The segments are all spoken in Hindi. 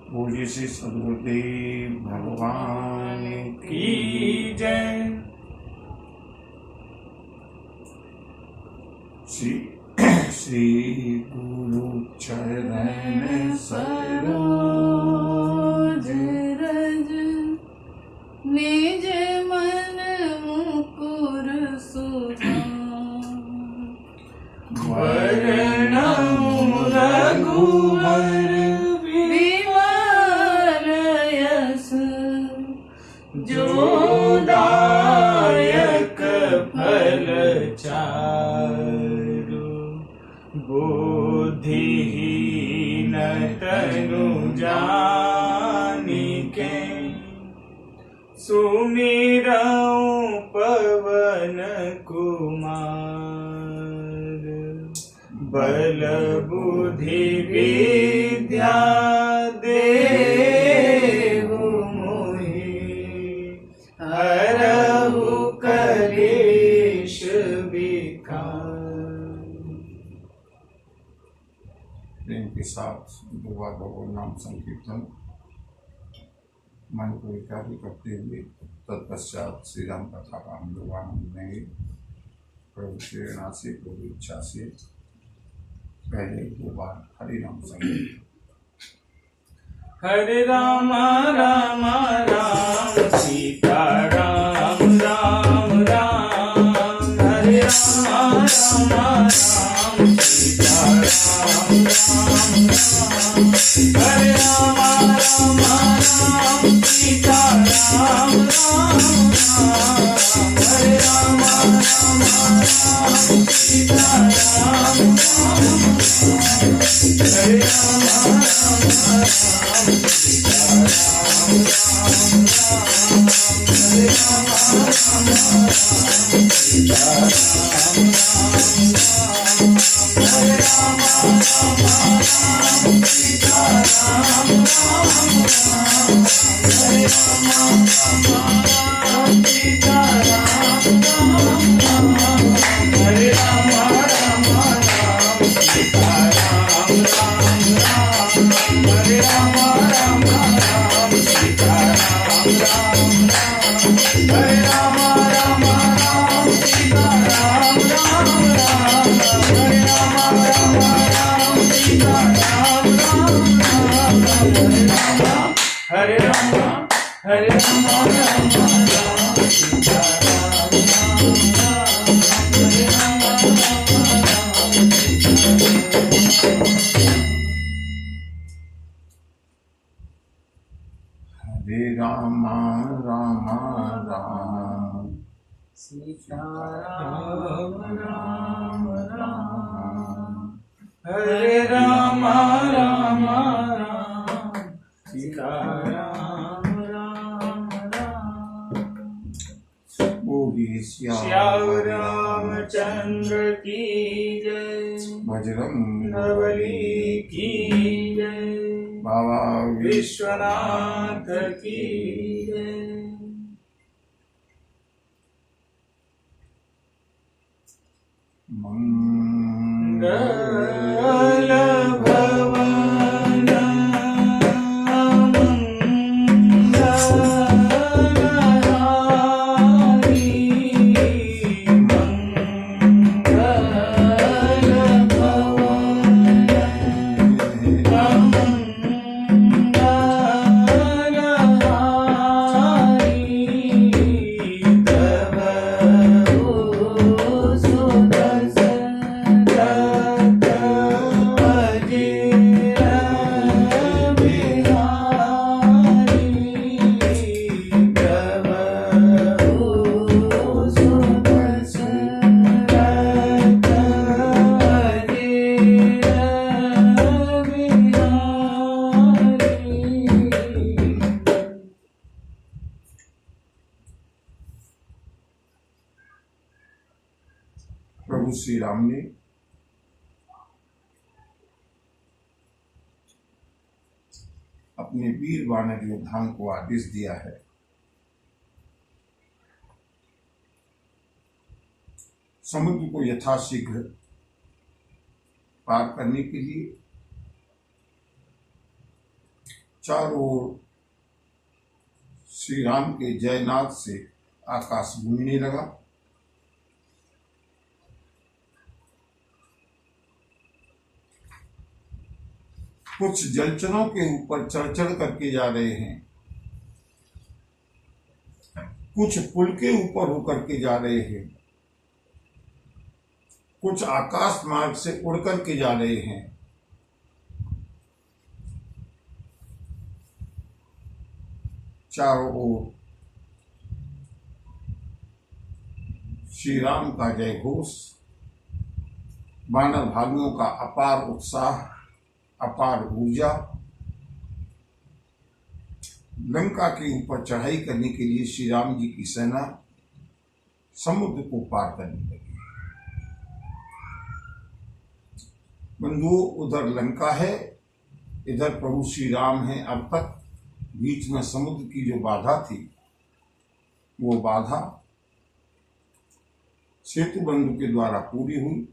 पूज्य श्री सद्गुरुदेव भगवान की जय। श्री गुरु चरण सरोज रज निज मन मुकुर सुधाम वर्णम रघुवर विमल यस जो दायक फल चारु बुद्धिहीन तनु जानिके सुमिरऊं पवन कुमार बल बुद्धि विद्या देहु मोहि हरहु कलेश विकार। प्रेम के साथ दुआ भगवान नाम संकीर्तन मन को एकाग्र करते हुए तत्पश्चात श्री राम कथा का हम लोग आनंद लेंगे। प्रभु प्रेरणा से, प्रभु इच्छा से पहले 2 बार हरि नाम संकीर्तन। हरे राम राम राम सीता राम राम राम। हरे राम राम राम सीता राम राम राम। हरे राम राम राम सीता राम राम राम। हरे राम राम राम सीता राम राम राम। हरे राम राम हरे राम हरे राम राम राम सीता राम राम राम। हरे राम राम राम सीता राम राम राम। बोलिए श्याम रामचंद्र की जय। बजरंग बली की जय। बाबा विश्वनाथ की जय। मंगल भवन मंगलहारी। मंगल भवन मंगलहारी। तब प्रभु श्री राम ने अपने वीर वानर योद्धाओं को आदेश दिया है समुद्र को यथाशीघ्र पार करने के लिए चारों ओर श्री राम के जयनाद से आकाश गूंजने लगा। कुछ जलचरों के ऊपर चढ़ चढ़ करके जा रहे हैं, कुछ पुल के ऊपर होकर के जा रहे हैं, कुछ आकाश मार्ग से उड़ करके जा रहे हैं। चारों ओर श्री राम का जय घोष, वानर भालुओं का अपार उत्साह, अपार ऊर्जा। लंका के ऊपर चढ़ाई करने के लिए श्री राम जी की सेना समुद्र को पार करने लगी। बंधुओं, उधर लंका है, इधर प्रभु श्री राम है। अब तक बीच में समुद्र की जो बाधा थी, वो बाधा सेतु बंधु के द्वारा पूरी हुई।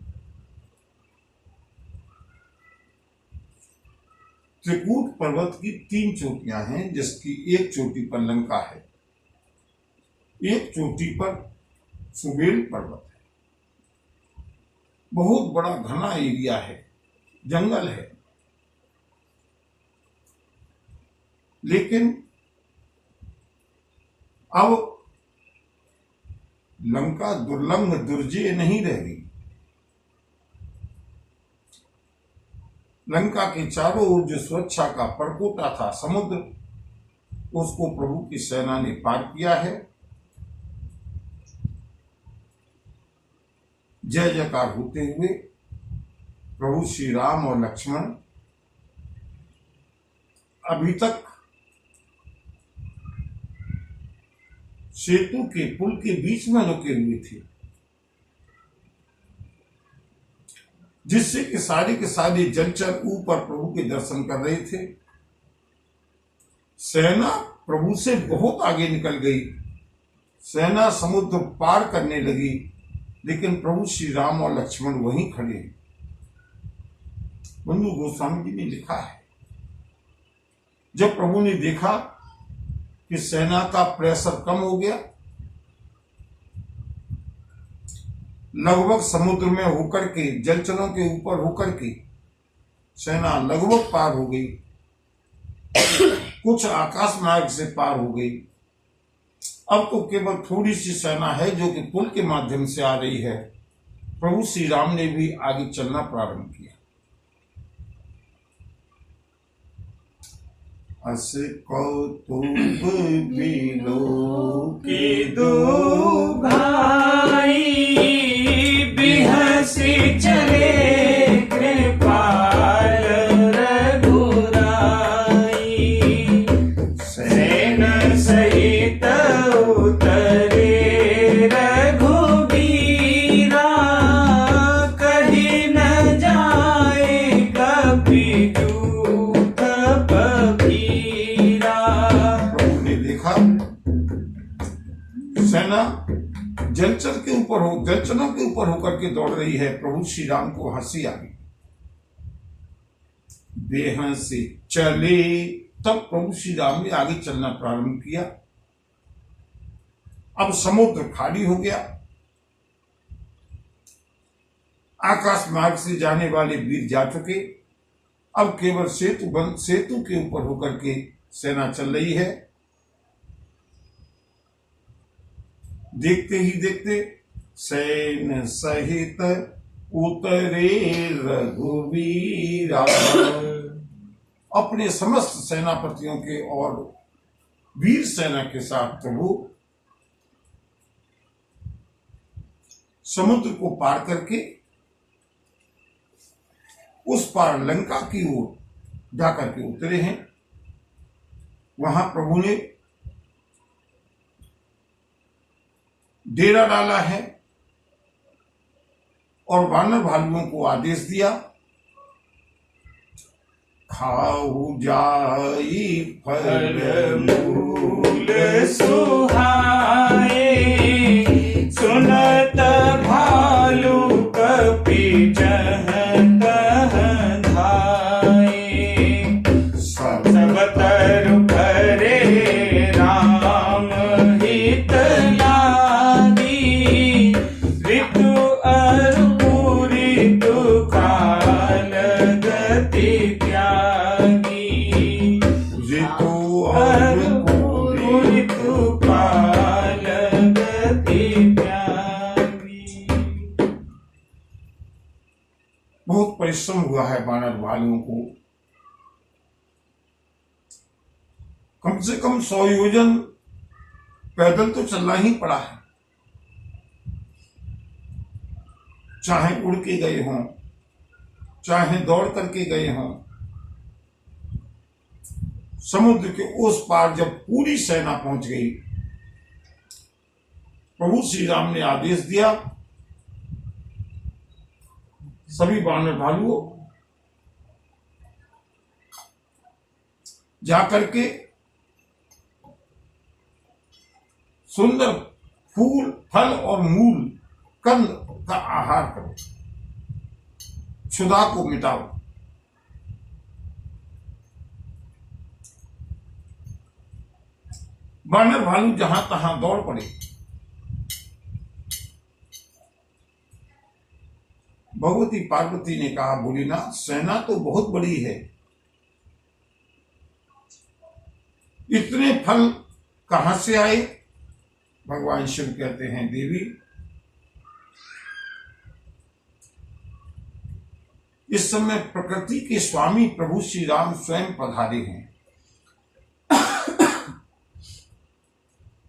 त्रिकूट पर्वत की 3 चोटियां हैं, जिसकी एक चोटी पर लंका है, एक चोटी पर सुबेल पर्वत है। बहुत बड़ा घना एरिया है, जंगल है। लेकिन अब लंका दुर्लंघ दुर्जय नहीं रह गई। लंका के चारों ओर जो सुरक्षा का परकोटा था समुद्र, उसको प्रभु की सेना ने पार किया है। जय जयकार होते हुए प्रभु श्री राम और लक्ष्मण अभी तक सेतु के पुल के बीच में रुके हुए थे, जिससे कि सारे के सारे जलचर ऊपर प्रभु के दर्शन कर रहे थे। सेना प्रभु से बहुत आगे निकल गई, सेना समुद्र पार करने लगी, लेकिन प्रभु श्री राम और लक्ष्मण वहीं खड़े हैं। बंधु गोस्वामी जी ने लिखा है, जब प्रभु ने देखा कि सेना का प्रेशर कम हो गया, लगभग समुद्र में होकर के, जलचरों के ऊपर होकर के सेना लगभग पार हो गई, कुछ आकाश मार्ग से पार हो गई। अब तो केवल थोड़ी सी सेना है जो कि पुल के माध्यम से आ रही है। प्रभु श्री राम ने भी आगे चलना प्रारंभ किया। अस कौतुक बिलो के दो भाई बिहसी चले कृपाल रघुराई, सेन सहित उतरे रघुबीरा, कहीं न जाए कभी जूठ पबीरा। प्रभु ने देखा सेना जलचरों के ऊपर होकर के दौड़ रही है। प्रभु श्री राम को हंसी आ गई, बेहंसी चले। तब प्रभु श्री राम ने आगे चलना प्रारंभ किया। अब समुद्र खाली हो गया, आकाश मार्ग से जाने वाले वीर जा चुके। अब केवल सेतु के ऊपर होकर के सेना चल रही है। देखते ही देखते सैन सहित उतरे रघुवीरा, अपने समस्त सेनापतियों के और वीर सेना के साथ प्रभु समुद्र को पार करके उस पार लंका की ओर जाकर के उतरे हैं। वहां प्रभु ने डेरा डाला है और वानर भालुओं को आदेश दिया, खाऊ जाई फल मूल सुहाए, सुनत भालू कपि जहं तहं धाये, सब तरह भालुओं को कम से कम 100 योजन पैदल तो चलना ही पड़ा है, चाहे उड़ के गए हों, चाहे दौड़ करके गए हों। समुद्र के उस पार जब पूरी सेना पहुंच गई, प्रभु श्री राम ने आदेश दिया, सभी वानर भालुओं जाकर के सुंदर फूल, फल और मूल कंद का आहार करो, क्षुधा को मिटाओ। वानर भालू जहां तहां दौड़ पड़े। भगवती पार्वती ने कहा, भोलेनाथ सेना तो बहुत बड़ी है, इतने फल कहां से आए? भगवान शिव कहते हैं, देवी इस समय प्रकृति के स्वामी प्रभु श्री राम स्वयं पधारे हैं।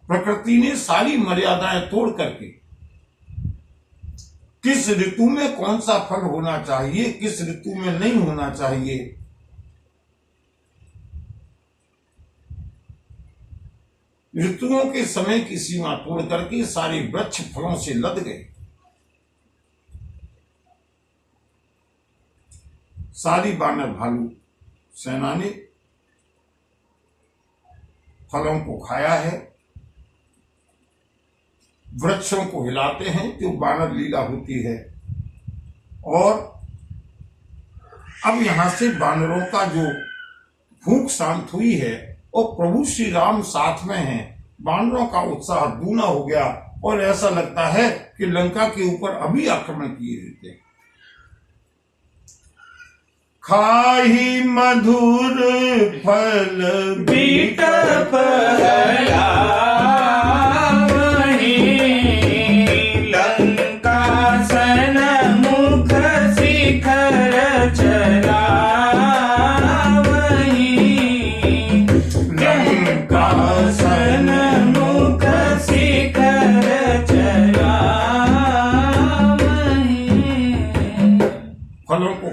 प्रकृति ने सारी मर्यादाएं तोड़ करके किस ऋतु में कौन सा फल होना चाहिए, किस ऋतु में नहीं होना चाहिए, ऋतुओं के समय की सीमा तोड़ करके सारे वृक्ष फलों से लद गए। सारी वानर भालू सेना ने फलों को खाया है, वृक्षों को हिलाते हैं, जो वानर लीला होती है। और अब यहां से वानरों का जो भूख शांत हुई है और प्रभु श्री राम साथ में हैं, वानरों का उत्साह दूना हो गया और ऐसा लगता है कि लंका के ऊपर अभी आक्रमण किए देते। खाही मधुर फल बीट फला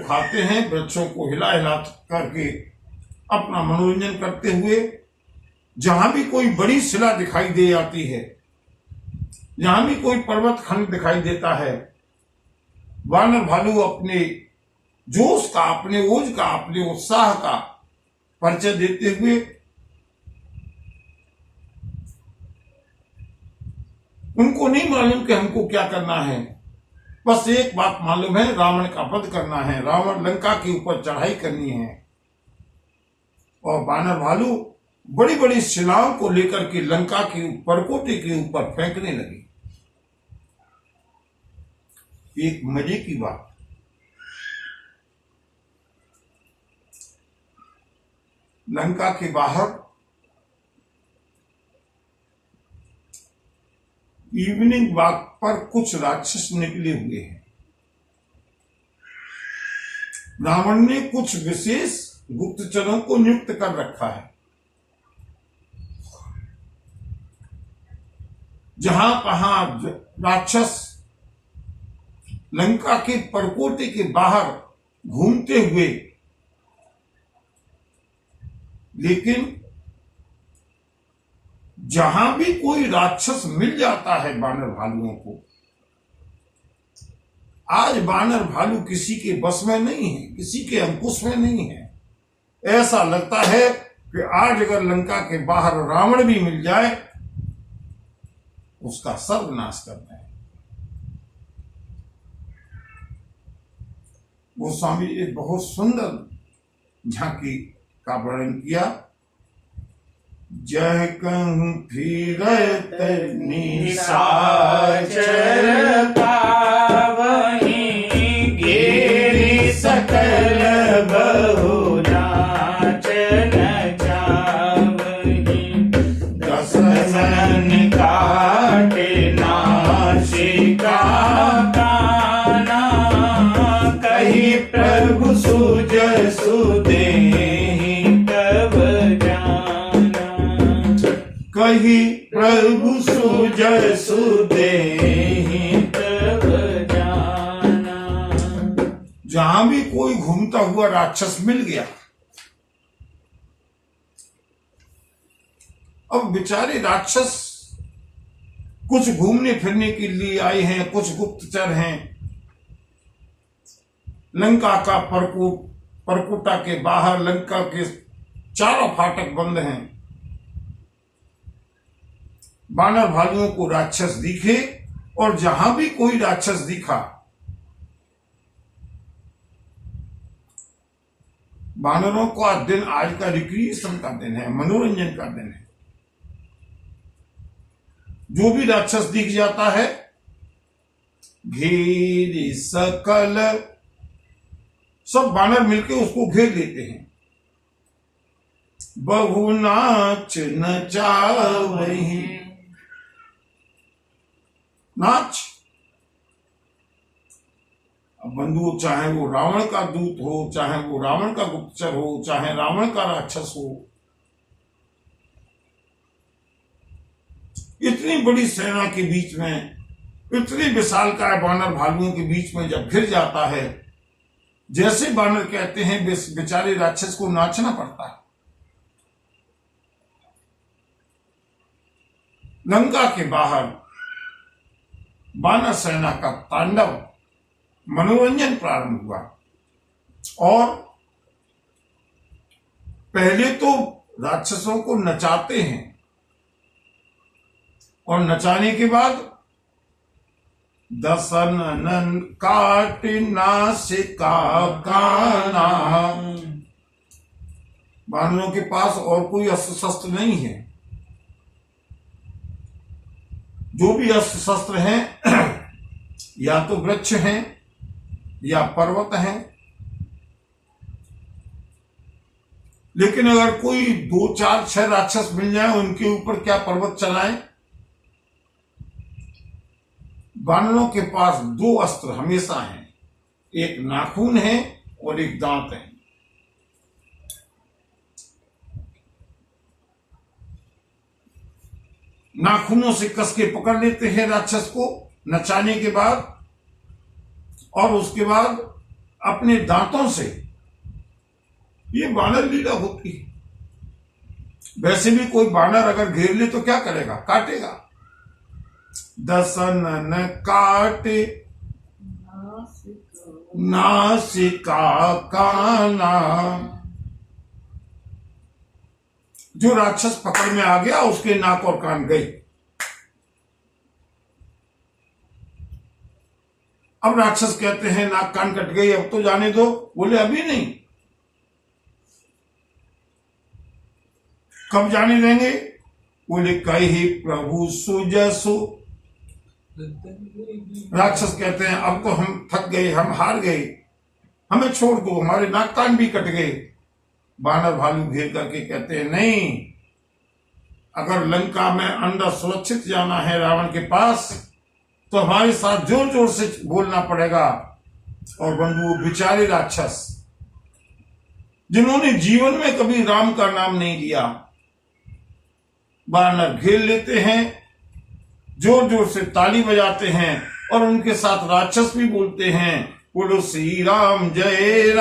खाते हैं, वृक्षों को हिला हिला करके अपना मनोरंजन करते हुए। जहां भी कोई बड़ी शिला दिखाई दे जाती है, जहां भी कोई पर्वत खंड दिखाई देता है, वानर भालू अपने जोश का, अपने ओज का, अपने उत्साह का परिचय देते हुए उनको नहीं मालूम कि हमको क्या करना है, बस एक बात मालूम है, रावण का वध करना है, रावण लंका के ऊपर चढ़ाई करनी है। और वानर भालू बड़ी बड़ी शिलाओं को लेकर के लंका के परकोटे के ऊपर फेंकने लगे। एक मजे की बात, लंका के बाहर इवनिंग वॉक पर कुछ राक्षस निकले हुए हैं। रावण ने कुछ विशेष गुप्तचरों को नियुक्त कर रखा है। जहां कहां राक्षस लंका के परकोटे के बाहर घूमते हुए, लेकिन जहां भी कोई राक्षस मिल जाता है वानर भालुओं को, आज वानर भालू किसी के बस में नहीं है, किसी के अंकुश में नहीं है। ऐसा लगता है कि आज अगर लंका के बाहर रावण भी मिल जाए, उसका सर्वनाश करना है। गोस्वामी एक बहुत सुंदर झांकी का वर्णन किया। जय कहूं फिरत निशाचर पावनी गिरि सकल बहु नाचन जावनी। दस सन काटे नासिका काना, कही प्रभु सुजस कही प्रभु सुजसु देहि तब जाना। जहां भी कोई घूमता हुआ राक्षस मिल गया, अब बेचारे राक्षस कुछ घूमने फिरने के लिए आए हैं, कुछ गुप्तचर हैं। लंका का परकुटा के बाहर लंका के चारों फाटक बंद हैं। बानर भालुओं को राक्षस दिखे, और जहां भी कोई राक्षस दिखा, बानरों का दिन आज का रिक्रिएशन का दिन है, मनोरंजन का दिन है। जो भी राक्षस दिख जाता है, घेरी सकल, सब बानर मिलके उसको घेर लेते हैं। बहु नाच नचावही, नाच। अब बंधु, चाहे वो रावण का दूत हो, चाहे वो रावण का गुप्तचर हो, चाहे रावण का राक्षस हो, इतनी बड़ी सेना के बीच में, इतनी विशालकाय बानर भालुओं के बीच में जब घिर जाता है, जैसे बानर कहते हैं, बेचारे राक्षस को नाचना पड़ता है। लंका के बाहर बानर सेना का तांडव, मनोरंजन प्रारंभ हुआ। और पहले तो राक्षसों को नचाते हैं, और नचाने के बाद दसन काट नासिका काना। बानरों के पास और कोई अस्त्र शस्त्र नहीं है। जो भी अस्त्र शस्त्र हैं या तो वृक्ष हैं या पर्वत हैं। लेकिन अगर कोई 2, 4, 6 राक्षस मिल जाए, उनके ऊपर क्या पर्वत चलाएं? बानरों के पास 2 अस्त्र हमेशा हैं, एक नाखून है और एक दांत है। नाखूनों से कस के पकड़ लेते हैं राक्षस को नचाने के बाद, और उसके बाद अपने दांतों से, ये बानर लीला होती है। वैसे भी कोई बानर अगर घेर ले तो क्या करेगा? काटेगा। दसन न काटे नासिका काना। जो राक्षस पकड़ में आ गया, उसके नाक और कान गए। अब राक्षस कहते हैं नाक कान कट गई, अब तो जाने दो। बोले अभी नहीं। कब जाने देंगे? बोले कही प्रभु सुजसु। राक्षस कहते हैं अब तो हम थक गए, हम हार गए, हमें छोड़ दो, हमारे नाक कान भी कट गए। बानर भालू घेर करके कहते हैं नहीं, अगर लंका में अंदर सुरक्षित जाना है रावण के पास, तो हमारे साथ जोर जोर से बोलना पड़ेगा। और बंधु, बेचारे राक्षस जिन्होंने जीवन में कभी राम का नाम नहीं लिया, बानर घेर लेते हैं, जोर जोर से ताली बजाते हैं, और उनके साथ राक्षस भी बोलते हैं, बोलो श्री राम जय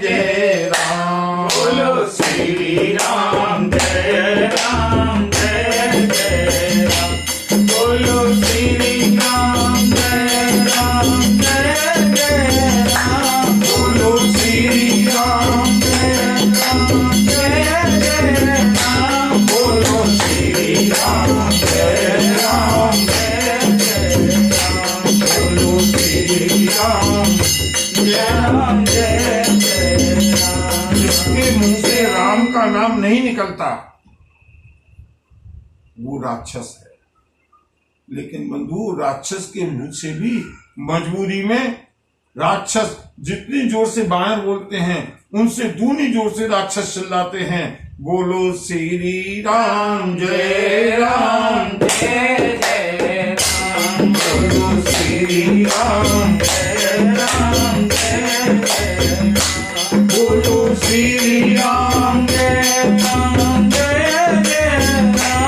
जय राम। बोलो श्री राम जय राम जय जय राम। बोलो श्री राम जय राम जय जय राम। बोलो श्री राम जय राम जय जय राम। बोलो श्री राम जय राम जय जय राम। बोलो श्री राम जय राम जय जय राम। जिसके मुंह से राम का नाम नहीं निकलता वो राक्षस है। लेकिन बंधु, राक्षस के मुंह से भी मजबूरी में राक्षस जितनी जोर से बानर बोलते हैं, उनसे दूनी जोर से राक्षस चिल्लाते हैं, बोलो श्री राम जय राम जय जय राम। बोलो श्री राम जय राम जय जय राम। बोलो श्री राम जय राम जय जय राम।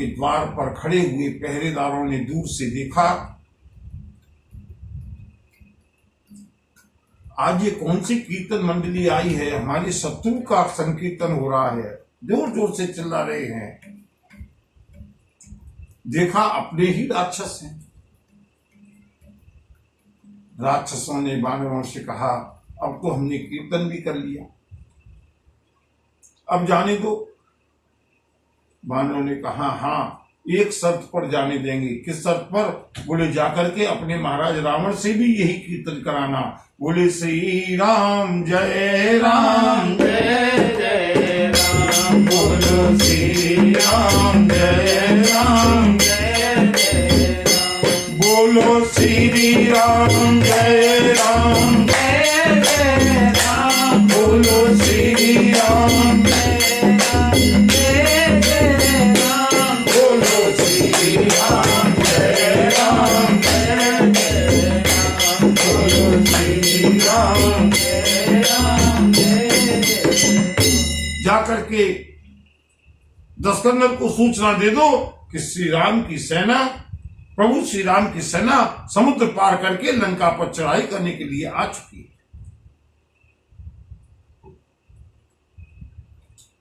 के द्वार पर खड़े हुए पहरेदारों ने दूर से देखा, आज ये कौन सी कीर्तन मंडली आई है, हमारे शत्रु का संकीर्तन हो रहा है, जोर जोर से चिल्ला रहे हैं। देखा अपने ही राक्षस हैं। राक्षसों ने वानरों से कहा, अब तो हमने कीर्तन भी कर लिया, अब जाने दो। वानरों ने कहा, हाँ, एक शर्त पर जाने देंगे। किस शर्त पर? बोले जाकर के अपने महाराज रावण से भी यही कीर्तन कराना। बोले श्री राम जय राम जय जय राम, बोलो श्री राम जय राम जय जय राम, बोलो श्री राम जय राम जय जय राम, बोलो श्री राम जय राम जय जय राम, बोलो श्री राम जय राम जय जय राम, बोलो श्री राम। जय राम जय जय राम। जाकर के दशकंदर को सूचना दे दो कि श्री राम की सेना, प्रभु श्री राम की सेना समुद्र पार करके लंका पर चढ़ाई करने के लिए आ चुकी है।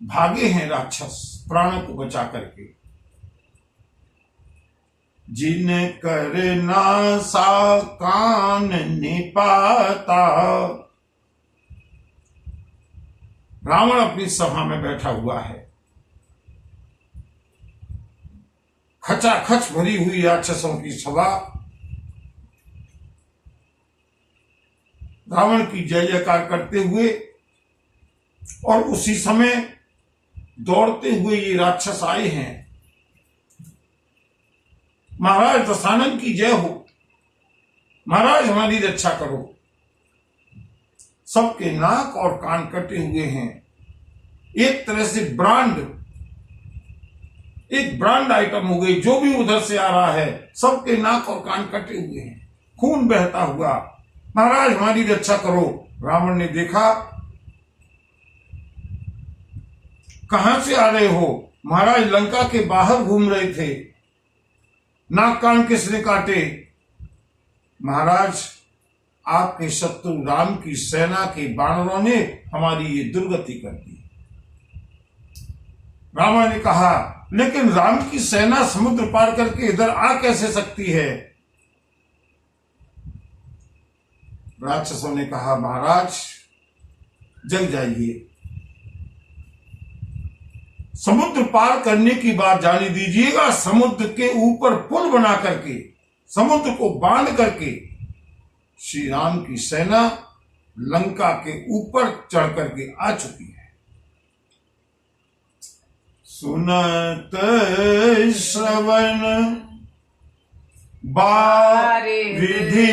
भागे हैं राक्षस प्राणों को बचा करके। जिन कर नासा कान निपाता, रावण अपनी सभा में बैठा हुआ है। खचाखच भरी हुई राक्षसों की सभा, रावण की जय जयकार करते हुए, और उसी समय दौड़ते हुए ये राक्षस आए हैं। महाराज दशानन की जय हो, महाराज हमारी रक्षा करो। सबके नाक और कान कटे हुए हैं। एक तरह से एक ब्रांड आइटम हो गई। जो भी उधर से आ रहा है सबके नाक और कान कटे हुए हैं, खून बहता हुआ। महाराज हमारी रक्षा करो। रावण ने देखा, कहां से आ रहे हो? महाराज लंका के बाहर घूम रहे थे, नाक कान किसने काटे? महाराज आपके शत्रु राम की सेना के वानरों ने हमारी ये दुर्गति कर दी। रावण ने कहा, लेकिन राम की सेना समुद्र पार करके इधर आ कैसे सकती है? राक्षसों ने कहा, महाराज जग जाइए, समुद्र पार करने की बात जाने दीजिएगा। समुद्र के ऊपर पुल बना करके, समुद्र को बांध करके श्री राम की सेना लंका के ऊपर चढ़ करके आ चुकी है। सुनत श्रवण बारिधि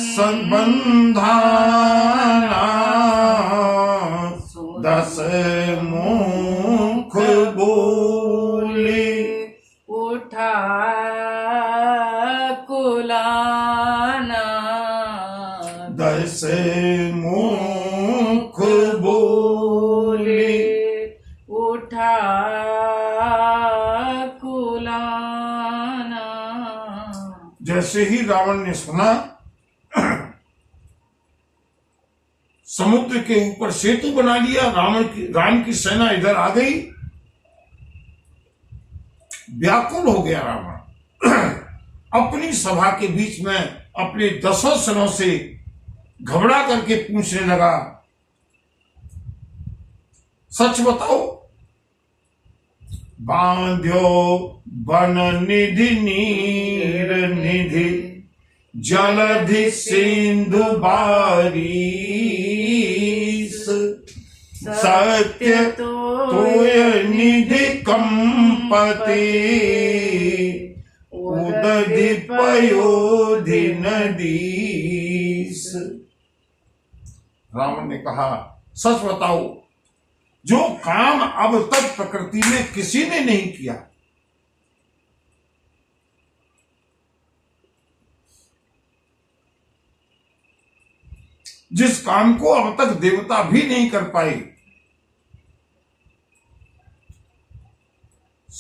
संबंधाना, दस मुख बोले उठा कुलाना, दस मुख बोले उठा कुलाना। जैसे ही रावण ने सुना, समुद्र के ऊपर सेतु बना लिया, राम की सेना इधर आ गई। व्याकुल हो गया रावण। अपनी सभा के बीच में अपने 10 सनों से घबरा करके पूछने लगा, सच बताओ, बांध्यो वन निधि नीर निधि, जलधि सिंधु बारीस, सत्य तोय निधि कंपति, उदधि पयोधि नदीस। रावण ने कहा, सच बताओ, जो काम अब तक प्रकृति में किसी ने नहीं किया, जिस काम को अब तक देवता भी नहीं कर पाए,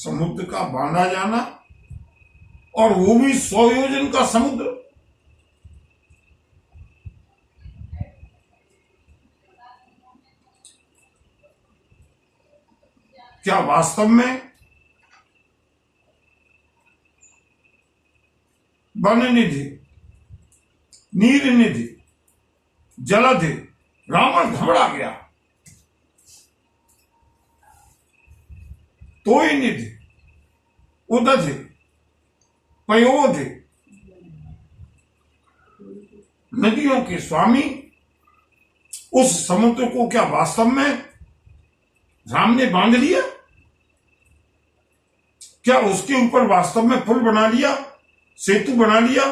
समुद्र का बांधा जाना, और वो भी 100 योजन का समुद्र। क्या वास्तव में वन निधि, नीर निधि, जलधि रावण घबरा गया। तोय निधि, उदधि, पयोधि, नदियों के स्वामी उस समुद्र को क्या वास्तव में राम ने बांध लिया? क्या उसके ऊपर वास्तव में पुल बना लिया, सेतु बना लिया?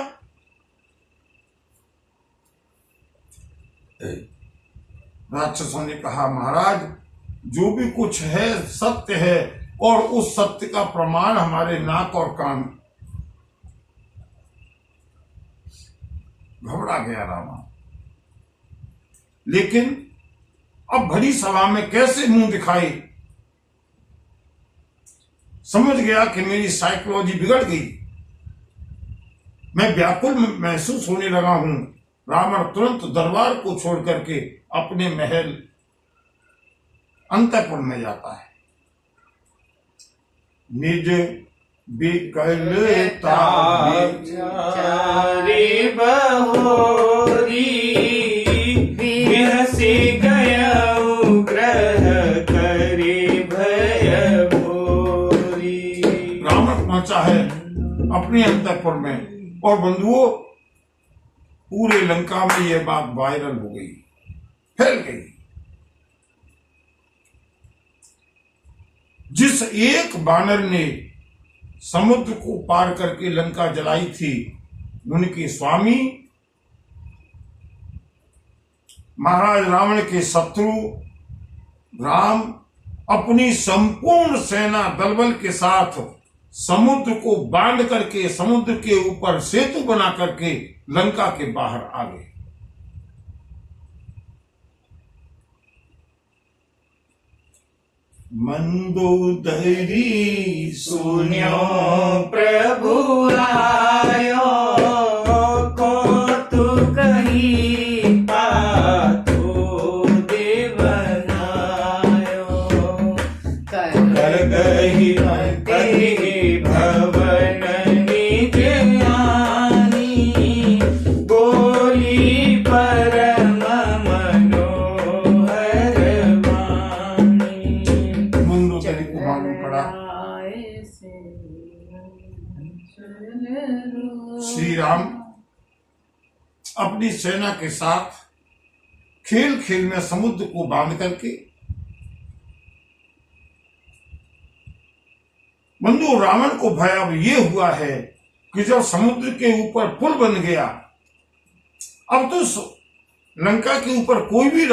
राक्षसों ने कहा, महाराज जो भी कुछ है सत्य है, और उस सत्य का प्रमाण हमारे नाक और कान। घबरा गया रावण, लेकिन अब भरी सभा में कैसे मुंह दिखाई? समझ गया कि मेरी साइकोलॉजी बिगड़ गई, मैं व्याकुल महसूस होने लगा हूं। रावण तुरंत दरबार को छोड़ करके अपने महल अंतःपुर में जाता है। निज विकलता चारी बहोरी बिहसी गयउ ग्रह करी भय भोरी। रावण पहुंचा है अपने अंतःपुर में, और बंधुओं पूरे लंका में यह बात वायरल हो गई, फैल गई। जिस एक बानर ने समुद्र को पार करके लंका जलाई थी, उनके स्वामी महाराज रावण के शत्रु राम अपनी संपूर्ण सेना दलबल के साथ समुद्र को बांध करके, समुद्र के ऊपर सेतु बना करके लंका के बाहर आ गए। मंदोदरी सुन्यो प्रभु आयो, कौतुक ही पाथो देवनायो। कर गही भवन निज आनी, बोली परम मनोहर वाणी। मंदोदरी को मालूम पड़ा श्री राम अपनी सेना के साथ खेल खेल में समुद्र को बांध करके, बंधु रावण को भय अब ये हुआ है कि जब समुद्र के ऊपर पुल बन गया, अब तो लंका के ऊपर कोई भी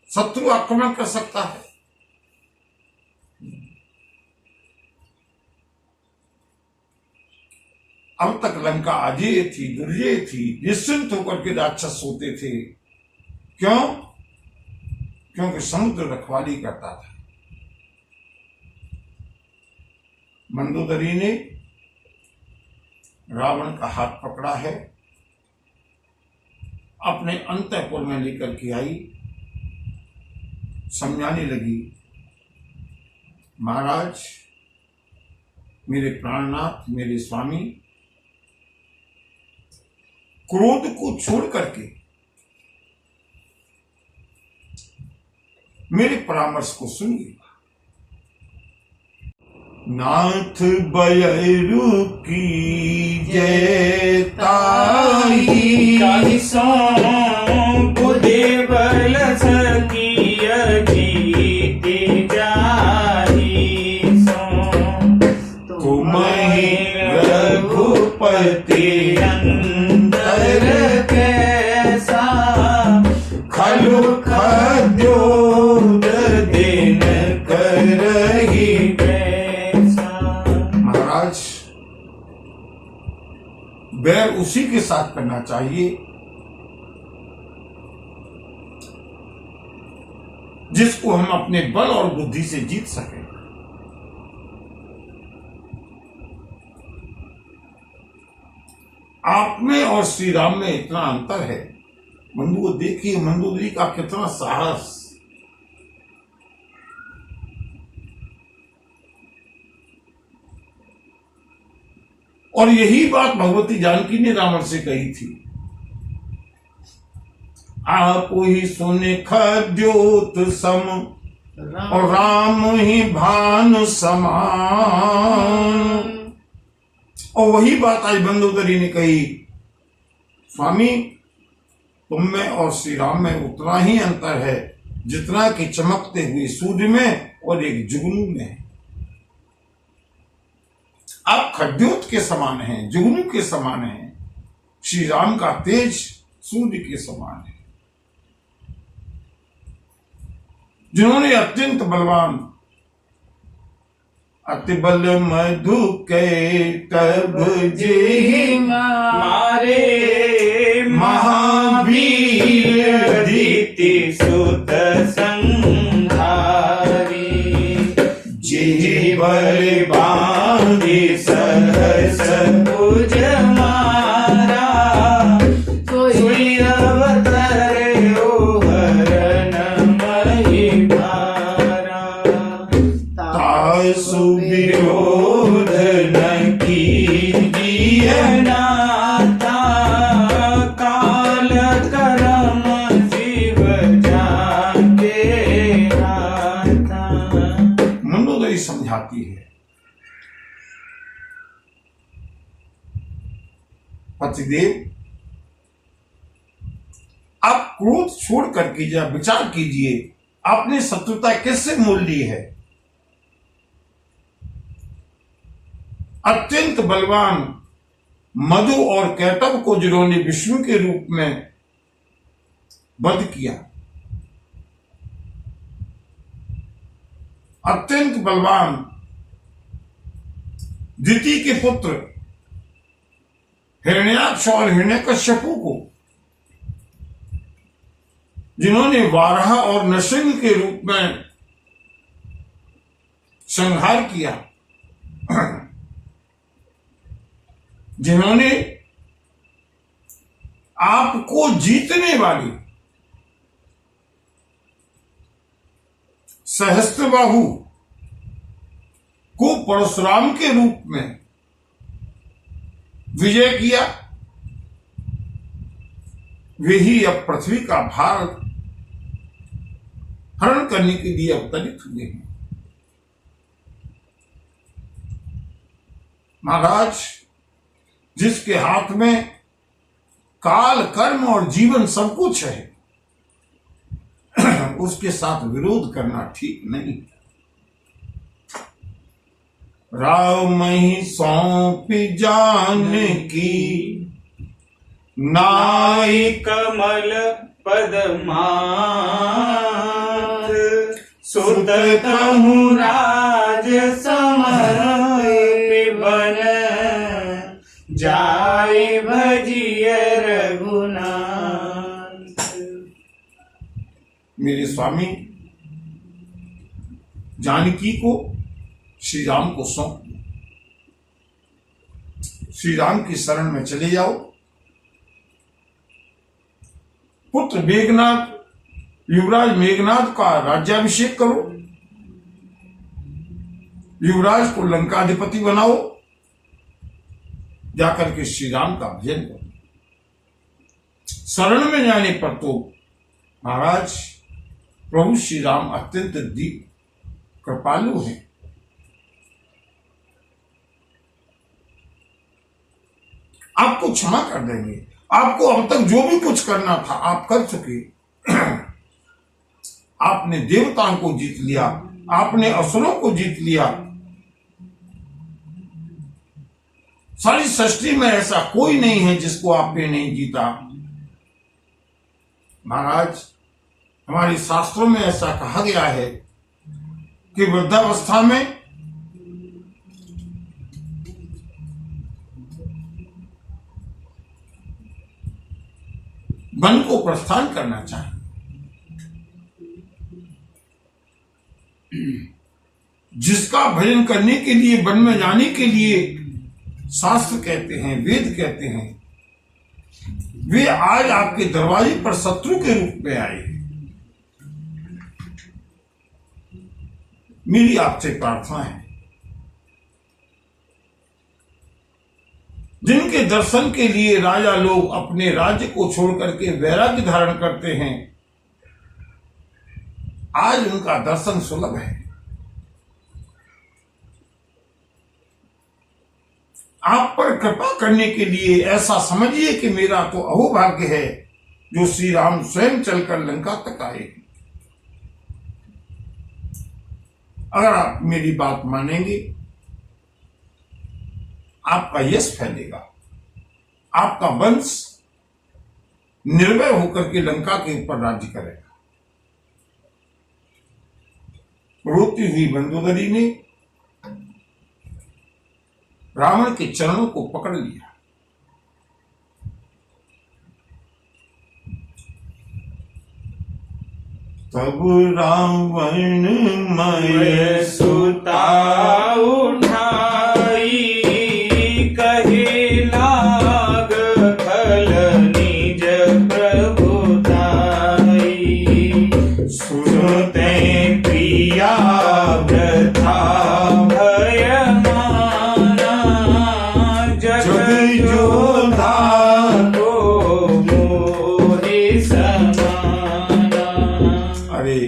शत्रु आक्रमण कर सकता है। अब तक लंका अजेय थी, दुर्जय थी, निश्चिंत होकर के राक्षस सोते थे। क्यों? क्योंकि समुद्र रखवाली करता था। मंदोदरी ने रावण का हाथ पकड़ा है, अपने अंतःपुर में लेकर के आई, समझाने लगी, महाराज मेरे प्राणनाथ, मेरे स्वामी, क्रोध को छोड़ करके मेरे परामर्श को सुनिए। नाथ बयरु की जय ताई, सो बुद्धि बल सकिय जीति जाहि सो, तुम्हि रघुपति अंदर कैसा, खलु खद्योत दिन करहि कैसा। महाराज बैर उसी के साथ करना चाहिए जिसको हम अपने बल और बुद्धि से जीत सकें। आप में और श्री राम में इतना अंतर है। मंदू को देखिए, मंदोदरी का कितना साहस। और यही बात भगवती जानकी ने रावण से कही थी, आप ही सुने खद्योत सम और राम ही भानु समान। और वही बात आज मंदोदरी ने कही, स्वामी तुम में और श्री राम में उतना ही अंतर है जितना कि चमकते हुए सूर्य में और एक जुगनू में। आप खद्योत के समान हैं, जुगनू के समान हैं। श्री राम का तेज सूर्य के समान है, जिन्होंने अत्यंत बलवान अति बल मधु के तब जे मारे महावीर दीति सुत संहारी। जीवर बांधी सहस भुज मारा, सोई अवतरे ओ हरन मही भारा। तासु विरोध न कीजिए नाथा, काल करम जीव जाके हाथा। मंदोदरी समझाती है, पतिदेव आप क्रोध छोड़ कर कीजिए, विचार कीजिए, आपने शत्रुता किससे मोल ली है। अत्यंत बलवान मधु और कैटव को जिन्होंने विष्णु के रूप में वध किया, अत्यंत बलवान दिति के पुत्र हिरण्याक्ष और हिरण्यकश्यपु को जिन्होंने वाराह और नृसिंह के रूप में संहार किया, जिन्होंने आपको जीतने वाली सहस्त्रबाहु को परशुराम के रूप में विजय किया, वे ही अब पृथ्वी का भार हरण करने के लिए अवतरित हुए हैं। महाराज, जिसके हाथ में काल कर्म और जीवन सब कुछ है, उसके साथ विरोध करना ठीक नहीं। राम ही सौंप जान की नाई कमल पदमात, सुत कहूँ राज समर बन, जाय भजिय रघुनाथ। मेरे स्वामी जानकी को श्री राम को सौंप दो, श्री राम की शरण में चले जाओ। पुत्र मेघनाथ, युवराज मेघनाथ का राज्याभिषेक करो, युवराज को लंकाधिपति बनाओ, जाकर के श्री राम का भजन करो। शरण में जाने पर तो महाराज प्रभु श्री राम अत्यंत दीप कृपालु हैं। आपको क्षमा कर देंगे। आपको अब तक जो भी कुछ करना था आप कर चुके। आपने देवताओं को जीत लिया, आपने असुरों को जीत लिया। सारी सृष्टि में ऐसा कोई नहीं है जिसको आपने नहीं जीता। महाराज, हमारे शास्त्रों में ऐसा कहा गया है कि वृद्धावस्था में वन को प्रस्थान करना चाहिए। जिसका भजन करने के लिए, वन में जाने के लिए शास्त्र कहते हैं, वेद कहते हैं वे आज आपके दरवाजे पर शत्रु के रूप में आए। मेरी आपसे प्रार्थना है, जिनके दर्शन के लिए राजा लोग अपने राज्य को छोड़ करके वैराग्य धारण करते हैं, आज उनका दर्शन सुलभ है। आप पर कृपा करने के लिए ऐसा समझिए कि मेरा तो अहोभाग्य है जो श्री राम स्वयं चलकर लंका तक आए। अगर आप मेरी बात मानेंगे, आपका यश फैलेगा, आपका वंश निर्भय होकर के लंका के ऊपर राज्य करेगा। रोती हुई मंदोदरी ने रावण के चरणों को पकड़ लिया। तब रावण मय सुता उठाई, कहे लाग फल निज प्रभुताई। सुनते प्रिया वृथा भय माना, जग जोधा को मोहि समाना। अरे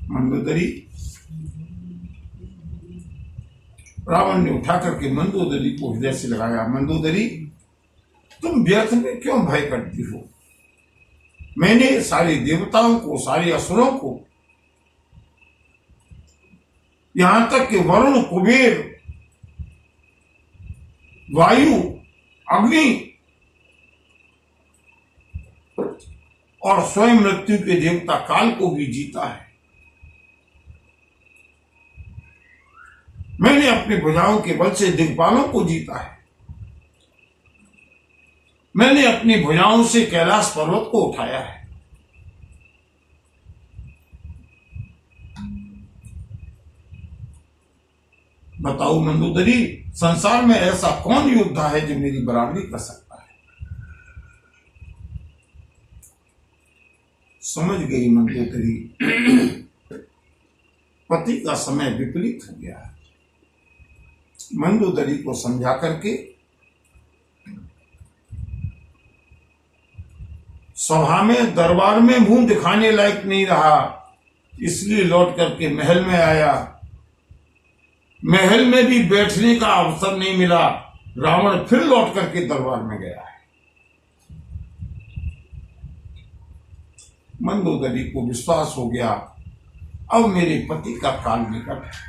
मंदोदरी, रावण ने उठा करके मंदोदरी को हृदय से लगाया। मंदोदरी, तुम व्यर्थ में क्यों भय करती हो? मैंने सारे देवताओं को, सारे असुरों को, यहां तक कि वरुण, कुबेर, वायु, अग्नि और स्वयं मृत्यु के देवता काल को भी जीता है। मैंने अपनी भुजाओं के बल से दिग्पालों को जीता है। मैंने अपनी भुजाओं से कैलाश पर्वत को उठाया है। बताओ मंदोदरी, संसार में ऐसा कौन योद्धा है जो मेरी बराबरी कर सकता है? समझ गई मंदोदरी, पति का समय विपरीत हो गया। मंदोदरी को समझा करके सभा में, दरबार में मुंह दिखाने लायक नहीं रहा, इसलिए लौट करके महल में आया। महल में भी बैठने का अवसर नहीं मिला, रावण फिर लौट करके दरबार में गया है। मंदोदरी को विश्वास हो गया, अब मेरे पति का काल निकट है।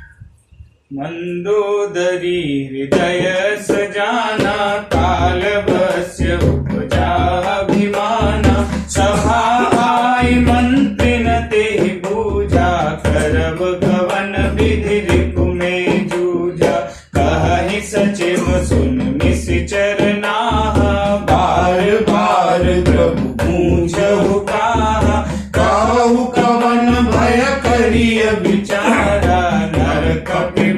मंदोदरी हृदय सजाना, काल वश्य उपजा अभिमाना। सभा आई मंत्रिन ते पूजा, करब गवन विधि रिपु में जूझा। कहि सचिव सुन निश्चर नाहा, बार बार प्रभु पूछहु काहा। कहु कवन भय करिय विचारा, नरक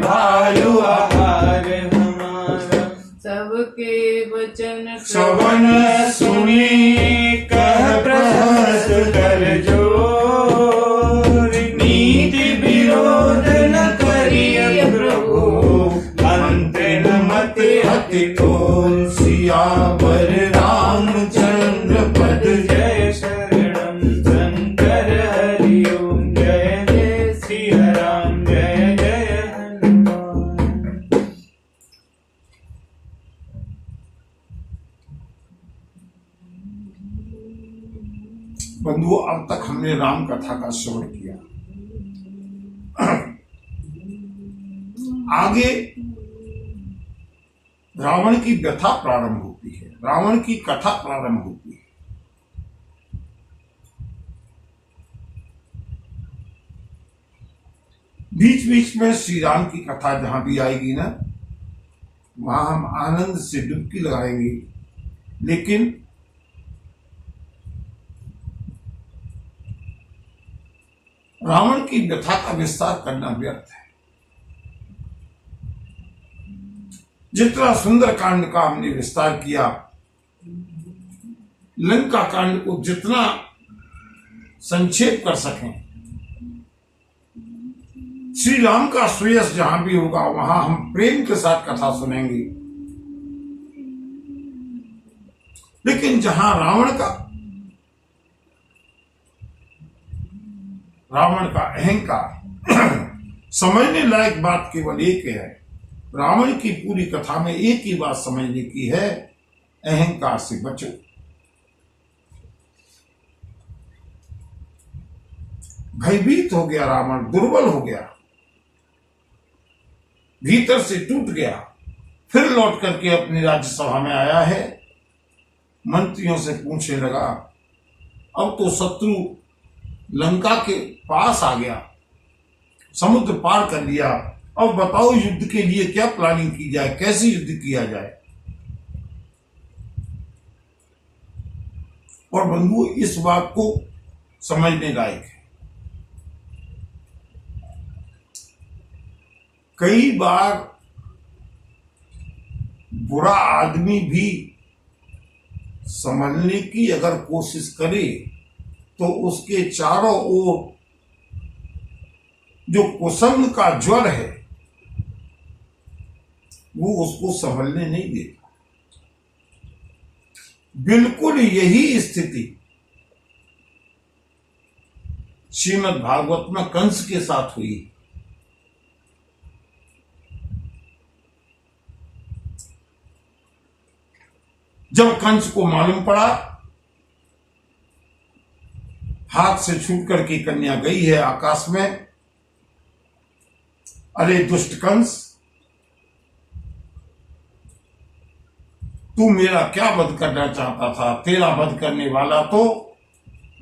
भालु आहार हमारा। सबके वचन श्रवण सुनी, कह प्रहस कर जोर। नीति विरोध न करिय प्रभु, मंत्र न मति अति कोर। सियावर रामचंद्र पद जय शरणम, शंकर हरि ओम। जय जय सिया राम, जय जय हनुमान। बंधुओं, अब तक हमने राम कथा का श्रवण किया। आगे रावण की व्यथा प्रारंभ होती है, रावण की कथा प्रारंभ होती है। बीच बीच में श्री राम की कथा जहां भी आएगी ना, वहां हम आनंद से डुबकी लगाएंगे, लेकिन रावण की व्यथा का विस्तार करना व्यर्थ है। जितना सुंदर कांड का हमने विस्तार किया, लंका कांड को जितना संक्षेप कर सकें। श्री राम का सुयश जहां भी होगा वहां हम प्रेम के साथ कथा सुनेंगे, लेकिन जहां रावण का अहंकार, समझने लायक बात केवल एक है। रावण की पूरी कथा में एक ही बात समझने की है, अहंकार से बचो। भयभीत हो गया रावण, दुर्बल हो गया, भीतर से टूट गया, फिर लौट करके अपनी राज्यसभा में आया है। मंत्रियों से पूछने लगा, अब तो शत्रु लंका के पास आ गया, समुद्र पार कर लिया, अब बताओ युद्ध के लिए क्या प्लानिंग की जाए, कैसे युद्ध किया जाए। और बंधुओं, इस बात को समझने लायक है। कई बार बुरा आदमी भी समझने की अगर कोशिश करे तो उसके चारों ओर जो कुसंग का ज्वर है वो उसको संभलने नहीं देता। बिल्कुल यही स्थिति श्रीमद् भागवत में कंस के साथ हुई। जब कंस को मालूम पड़ा हाथ से छूट करके कन्या गई है आकाश में, अरे दुष्ट कंस, तू मेरा क्या वध करना चाहता था? तेरा वध करने वाला तो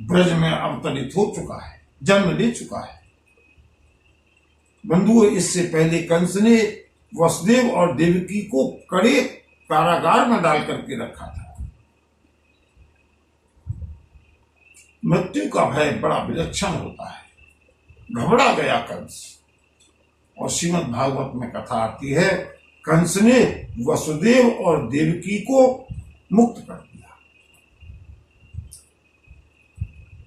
ब्रज में अवतरित हो चुका है, जन्म ले चुका है। बंधुओं, इससे पहले कंस ने वसुदेव और देवकी को कड़े कारागार में डाल करके रखा था। मृत्यु का भय बड़ा विलक्षण होता है। घबरा गया कंस, और श्रीमद् भागवत में कथा आती है, कंस ने वसुदेव और देवकी को मुक्त कर दिया।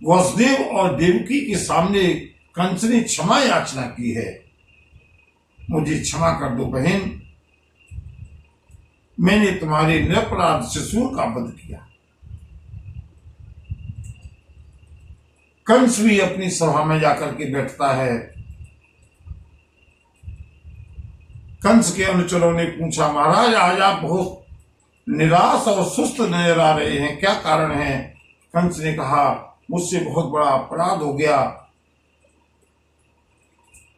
वसुदेव और देवकी के सामने कंस ने क्षमा याचना की है, मुझे क्षमा कर दो बहन, मैंने तुम्हारे निरपराध ससुर का वध किया। कंस भी अपनी सभा में जाकर के बैठता है। कंस के अनुचरों ने पूछा, महाराज आज आप बहुत निराश और सुस्त नजर आ रहे हैं, क्या कारण है? कंस ने कहा, मुझसे बहुत बड़ा अपराध हो गया,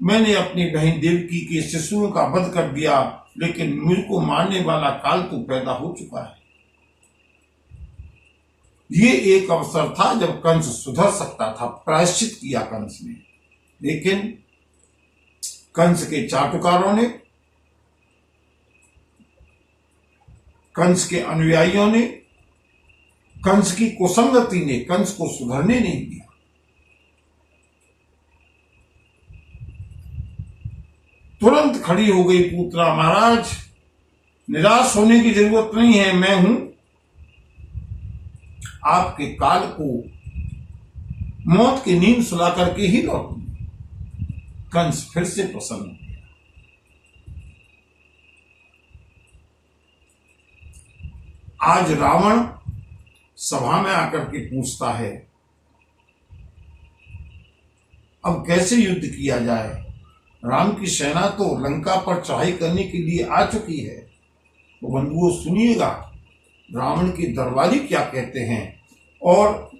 मैंने अपनी बहन देवकी के शिशुओं का वध कर दिया, लेकिन मुझको मारने वाला काल तो पैदा हो चुका है। ये एक अवसर था जब कंस सुधर सकता था, प्रायश्चित किया कंस ने, लेकिन कंस के चाटुकारों ने, कंस के अनुयायियों ने, कंस की कुसंगति ने कंस को सुधरने नहीं दिया। तुरंत खड़ी हो गई पूतना, महाराज निराश होने की जरूरत नहीं है, मैं हूं, आपके काल को मौत की नींद सुला करके ही लौटूंगी। कंस फिर से प्रसन्न हो गया। आज रावण सभा में आकर के पूछता है, अब कैसे युद्ध किया जाए? राम की सेना तो लंका पर चढ़ाई करने के लिए आ चुकी है। तो बंधुओं सुनिएगा रावण के दरबारी क्या कहते हैं, और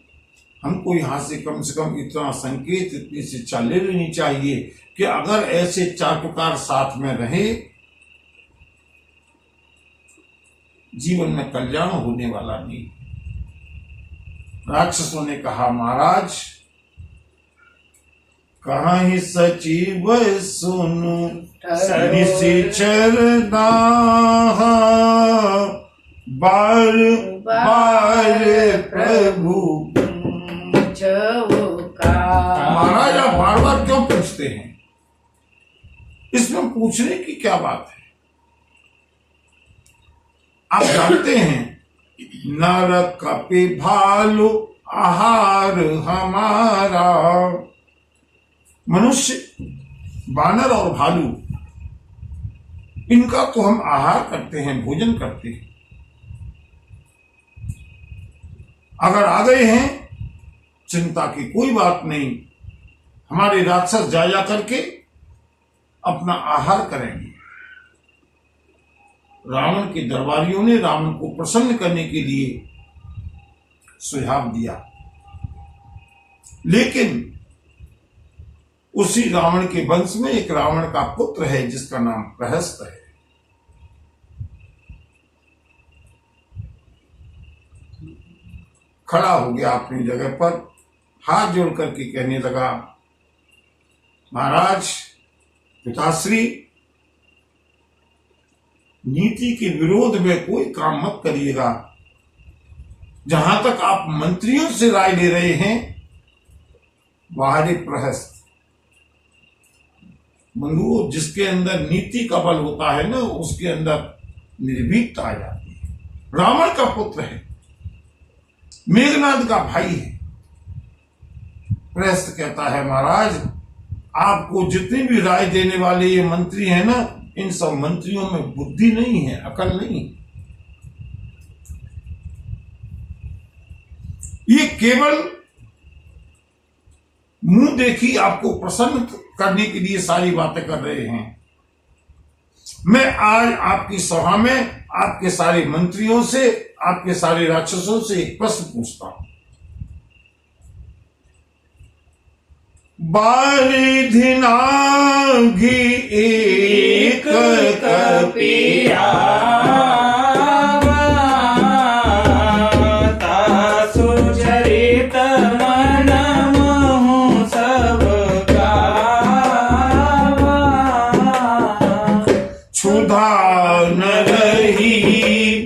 हमको यहां से कम इतना संकेत, इतनी शिक्षा ले लेनी चाहिए कि अगर ऐसे चाटुकार साथ में रहे, जीवन में कल्याण होने वाला नहीं। राक्षसों ने कहा, महाराज कहीं सचिव सुनु निशिचर बार बार प्रभु। महाराज आप बार बार क्यों पूछते हैं? इसमें पूछने की क्या बात है? आप जानते हैं नर कपि भालु आहार हमारा। मनुष्य, बानर और भालू, इनका तो हम आहार करते हैं, भोजन करते हैं। अगर आ गए हैं, चिंता की कोई बात नहीं, हमारे राक्षस जाया करके अपना आहार करेंगे। रावण के दरबारियों ने रावण को प्रसन्न करने के लिए सुझाव दिया, लेकिन उसी रावण के वंश में एक रावण का पुत्र है जिसका नाम प्रहस्त है। खड़ा हो गया अपनी जगह पर, हाथ जोड़ करके कहने लगा, महाराज पिताश्री, नीति के विरोध में कोई काम मत करिएगा। जहां तक आप मंत्रियों से राय ले रहे हैं, बाहरी प्रहस्त बंधुओं, जिसके अंदर नीति का बल होता है ना, उसके अंदर निर्भीकता आ जाती है। रावण का पुत्र है, मेघनाद का भाई है। प्रहस्त कहता है, महाराज आपको जितनी भी राय देने वाले ये मंत्री हैं ना, इन सब मंत्रियों में बुद्धि नहीं है, अकल नहीं। ये केवल मुंह देखी आपको प्रसन्न करने के लिए सारी बातें कर रहे हैं। मैं आज आपकी सभा में आपके सारे मंत्रियों से, आपके सारे राक्षसों से एक प्रश्न पूछता हूं। बारिधि नाघि एक कपिया सुचरित मन मोहु सब गावा। क्षुधा न रही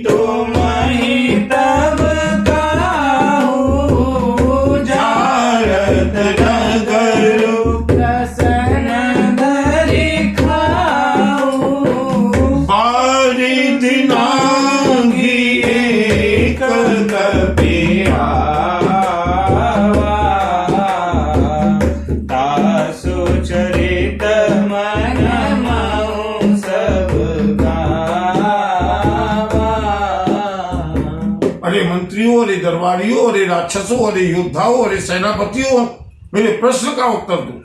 तुम ही तब काहू जारत नगर रसन धरि खाऊ। बारिधि नाघि एक कपिया सुचरित मन मोहु सब गावा। अरे मंत्रियों, अरे दरबारियों, अरे राक्षसों, अरे योद्धाओं, अरे सेनापतियों, मेरे प्रश्न का उत्तर दो।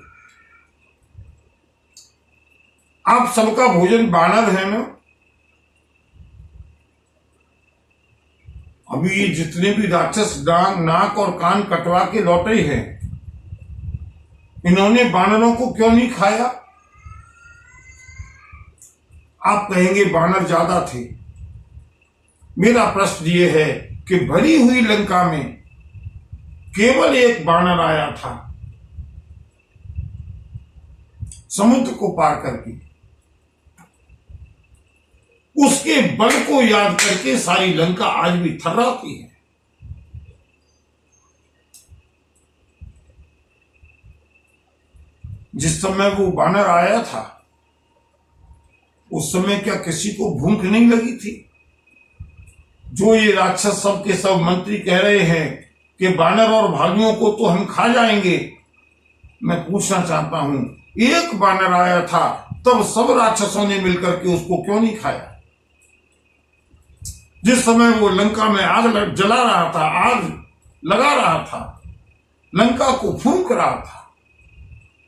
आप सबका भोजन बानर है ना? अभी ये जितने भी राक्षस नाक और कान कटवा के लौटे हैं, इन्होंने बानरों को क्यों नहीं खाया? आप कहेंगे बानर ज्यादा थे। मेरा प्रश्न ये है कि भरी हुई लंका में केवल एक बानर आया था, समुद्र को पार करके। उसके बल को याद करके सारी लंका आज भी थर्राती है। जिस समय वो बानर आया था, उस समय क्या किसी को भूख नहीं लगी थी? जो ये राक्षस सब के सब मंत्री कह रहे हैं कि बानर और भालुओं को तो हम खा जाएंगे, मैं पूछना चाहता हूं, एक बानर आया था तब सब राक्षसों ने मिलकर के उसको क्यों नहीं खाया? जिस समय वो लंका में आग जला रहा था, आग लगा रहा था, लंका को फूंक रहा था,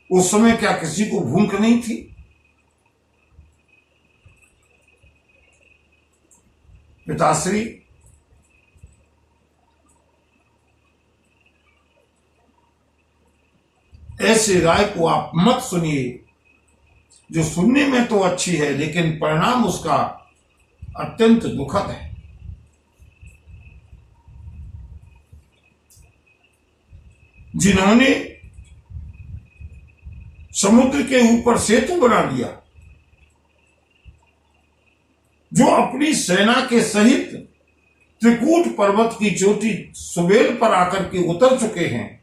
उस समय क्या किसी को भूख नहीं थी? पिताश्री, ऐसे राय को आप मत सुनिए, जो सुनने में तो अच्छी है लेकिन परिणाम उसका अत्यंत दुखद है। जिन्होंने समुद्र के ऊपर सेतु बना दिया, जो अपनी सेना के सहित त्रिकूट पर्वत की चोटी सुबेल पर आकर के उतर चुके हैं,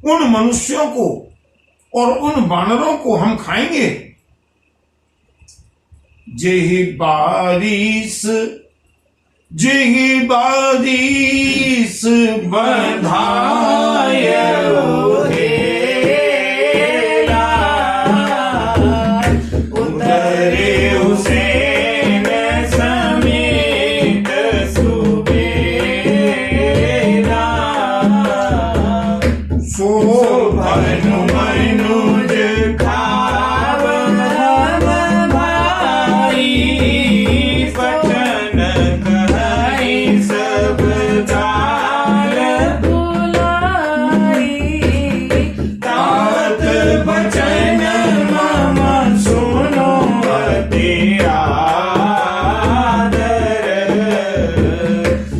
उन मनुष्यों को और उन बानरों को हम खाएंगे जेहि बारिश बधाय हेला उतरे हुसैन समेत सुबेला शोभन मनुज खावन भाई पठन कहई सब जाल बुलाई तात बचन मम सुनो अति आदर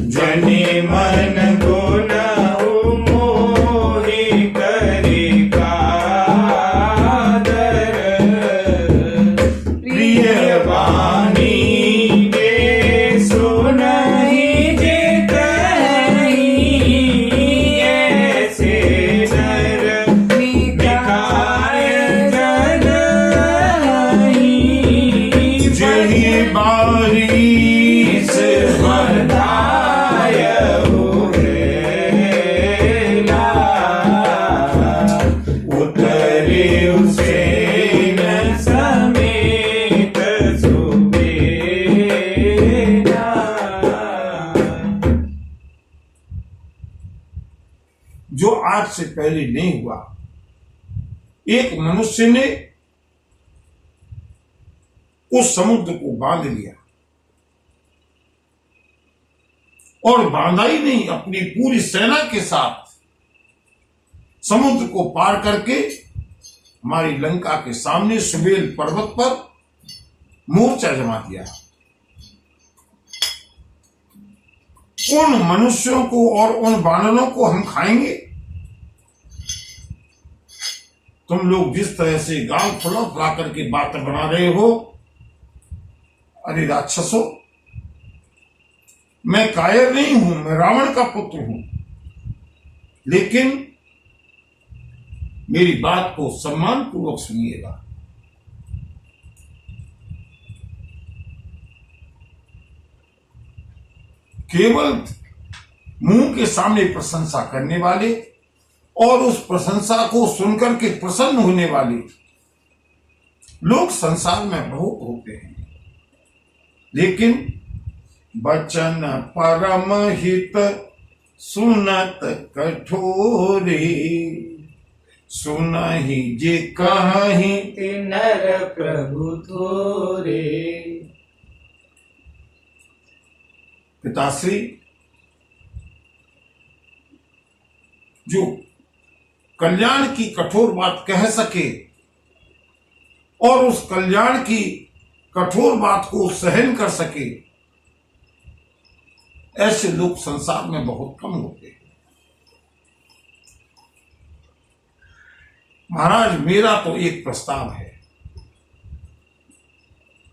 जनि मन गुण मोहि करि कादर प्रिय वाणी के सुनहि जे कहीं ऐसे नर निकाय जग जेहि बारिश बधाय हेला उतरे हुसैन समेत सुबेला जो आज से पहले नहीं हुआ। एक मनुष्य ने उस समुद्र को बांध लिया, और बांधा ही नहीं, अपनी पूरी सेना के साथ समुद्र को पार करके हमारी लंका के सामने सुबेल पर्वत पर मोर्चा जमा दिया। उन मनुष्यों को और उन वानरों को हम खाएंगे। तुम लोग जिस तरह से गांव फुला फुला करके बात बना रहे हो, अरे राक्षसों, मैं कायर नहीं हूं, मैं रावण का पुत्र हूं, लेकिन मेरी बात को सम्मान पूर्वक सुनिएगा। केवल मुंह के सामने प्रशंसा करने वाले और उस प्रशंसा को सुनकर के प्रसन्न होने वाले लोग संसार में बहुत होते हैं, लेकिन बचन परम हित सुनत कठोरे, सुनहि जे कहीं नर प्रभु थोरे। पिताश्री, जो कल्याण की कठोर बात कह सके और उस कल्याण की कठोर बात को सहन कर सके, ऐसे लोग संसार में बहुत कम होते हैं। महाराज, मेरा तो एक प्रस्ताव है।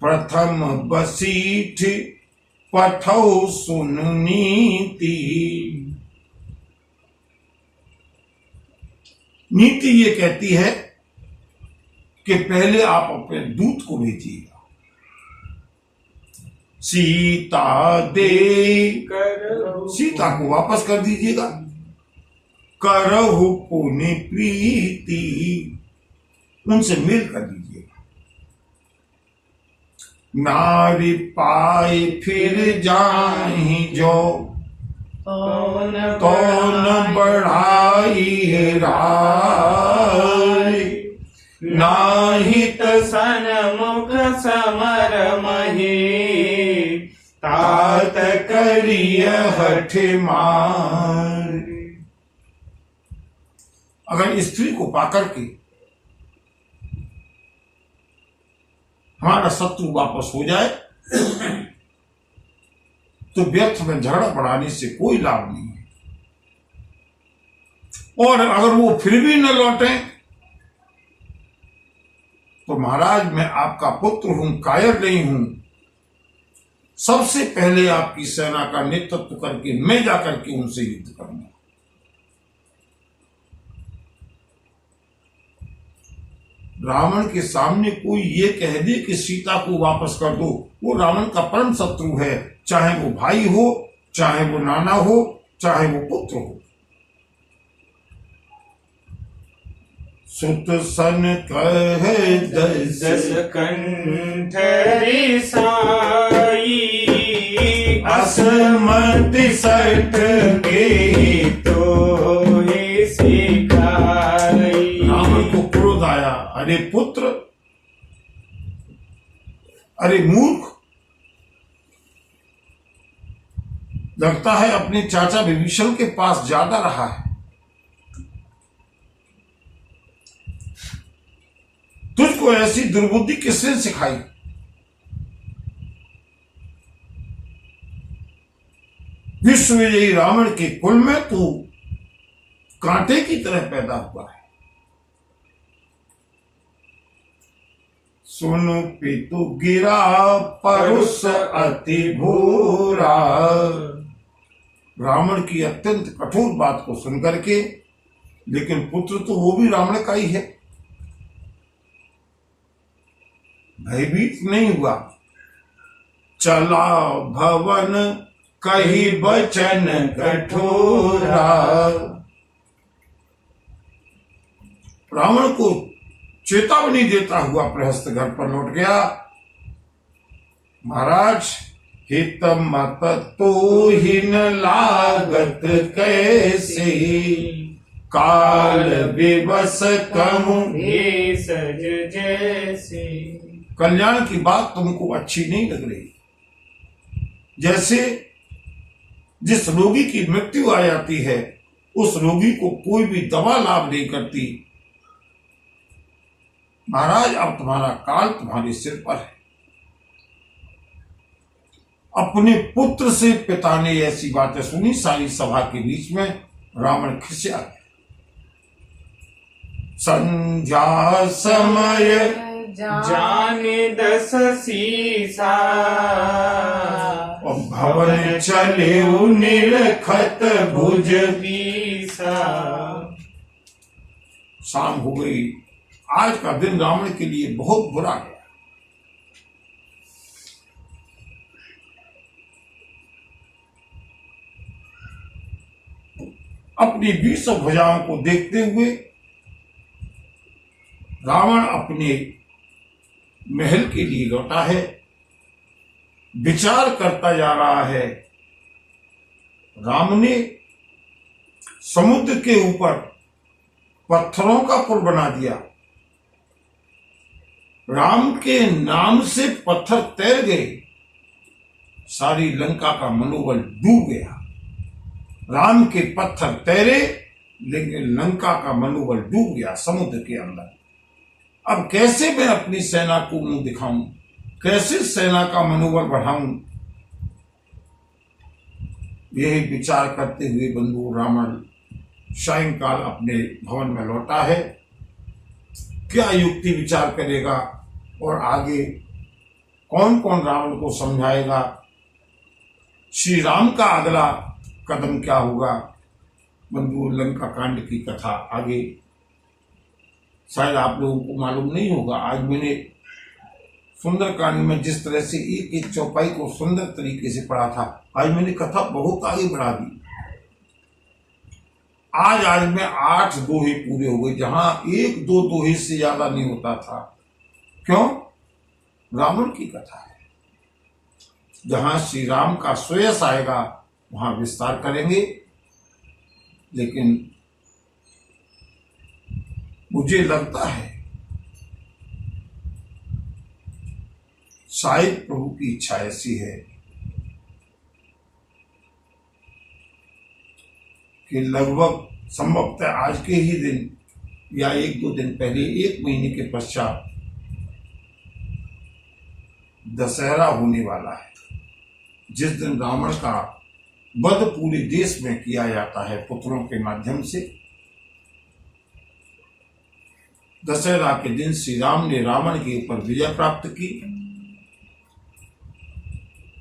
प्रथम बसीठ पठौ सुन नीति। नीति ये कहती है कि पहले आप अपने दूत को भेजिएगा। सीता दे, सीता को वापस कर दीजिएगा। करहु पुनि प्रीति, उनसे मेल कर दीजिएगा। नारी पाए फिर जाहि जो, तो न बढ़ाई राय। नाहित सन्मुख समर मही, तात करिय हठ मार। अगर स्त्री को पाकर के हमारा शत्रु वापस हो जाए तो व्यर्थ में झगड़ा बढ़ाने से कोई लाभ नहीं है। और अगर वो फिर भी न लौटे तो महाराज, मैं आपका पुत्र हूं, कायर नहीं हूं। सबसे पहले आपकी सेना का नेतृत्व करके मैं जाकर के उनसे युद्ध करूंगा। रावण के सामने कोई ये कह दे कि सीता को वापस कर दो, वो रावण का परम शत्रु है, चाहे वो भाई हो, चाहे वो नाना हो, चाहे वो पुत्र हो। सुत सन कहे दस दस कंठरी साई, असमति सठ के तो ही सिखाई। रावण को क्रोध आया, अरे पुत्र, अरे मूर्ख, लगता है अपने चाचा विभीषण के पास ज्यादा रहा है। तुझको ऐसी दुर्बुद्धि किसने सिखाई? विश्वविजयी रावण के कुल में तू कांटे की तरह पैदा हुआ है। सुन पितु गिरा परुष अति भूरा। रावण की अत्यंत कठोर बात को सुनकर के, लेकिन पुत्र तो वो भी रावण का ही है, भयभीत नहीं हुआ। चला भवन कही बचन कठोरा। रावण को चेतावनी देता हुआ प्रहस्त घर पर लौट गया। महाराज, हित मत तो हिन लागत कैसे, काल विवश कहूं भेषज जैसे। कल्याण की बात तुमको अच्छी नहीं लग रही। जैसे जिस रोगी की मृत्यु आ जाती है, उस रोगी को कोई भी दवा लाभ नहीं करती। महाराज, अब तुम्हारा काल तुम्हारे सिर पर है। अपने पुत्र से पिता ने ऐसी बातें सुनी, सारी सभा के बीच में रावण खिसिया गया। संध्या समय जाने दस सीसा, और भवन चले निरखत भुज बीसा। शाम हो गई। आज का दिन रावण के लिए बहुत बुरा गया। अपनी 20 भुजाओं को देखते हुए रावण अपने महल के लिए लौटा है। विचार करता जा रहा है। राम ने समुद्र के ऊपर पत्थरों का पुल बना दिया। राम के नाम से पत्थर तैर गए। सारी लंका का मनोबल डूब गया। राम के पत्थर तैरे, लेकिन लंका का मनोबल डूब गया समुद्र के अंदर। अब कैसे मैं अपनी सेना को मुंह दिखाऊं, कैसे सेना का मनोबल बढ़ाऊं? यही विचार करते हुए बंधु रावण सायंकाल अपने भवन में लौटा है। क्या युक्ति विचार करेगा और आगे कौन कौन रावण को समझाएगा? श्री राम का अगला कदम क्या होगा? बंधु, लंका कांड की कथा आगे शायद आप लोगों को मालूम नहीं होगा। आज मैंने सुंदरकांड में जिस तरह से एक एक चौपाई को सुंदर तरीके से पढ़ा था, आज मैंने कथा बहुत आगे बढ़ा दी। आज में 8 दोहे पूरे हो गए, जहां 1-2 दोहे से ज्यादा नहीं होता था। क्यों? रावण की कथा है। जहां श्री राम का श्रेयस आएगा वहां विस्तार करेंगे। लेकिन मुझे लगता है शायद प्रभु की इच्छा ऐसी है कि लगभग संभवतः आज के ही दिन या 1-2 दिन पहले, 1 महीने के पश्चात दशहरा होने वाला है, जिस दिन रावण का वध पूरे देश में किया जाता है पुत्रों के माध्यम से। दशहरा के दिन श्री राम ने रावण के ऊपर विजय प्राप्त की।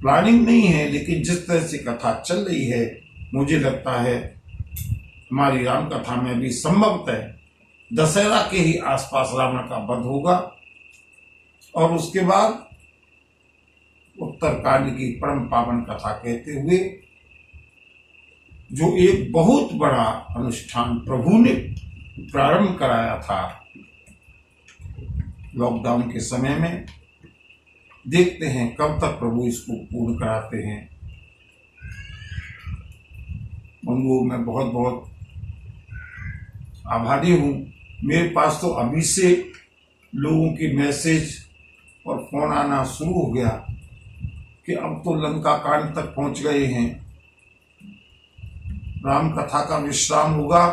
प्लानिंग नहीं है, लेकिन जिस तरह से कथा चल रही है, मुझे लगता है हमारी राम कथा में भी संभवतः दशहरा के ही आसपास रावण का वध होगा और उसके बाद उत्तरकांड की परम पावन कथा कहते हुए जो एक बहुत बड़ा अनुष्ठान प्रभु ने प्रारंभ कराया था लॉकडाउन के समय में, देखते हैं कब तक प्रभु इसको पूर्ण कराते हैं। उनको मैं बहुत बहुत आभारी हूँ। मेरे पास तो अभी से लोगों की मैसेज और फोन आना शुरू हो गया कि अब तो लंका कांड तक पहुंच गए हैं, राम कथा का विश्राम होगा।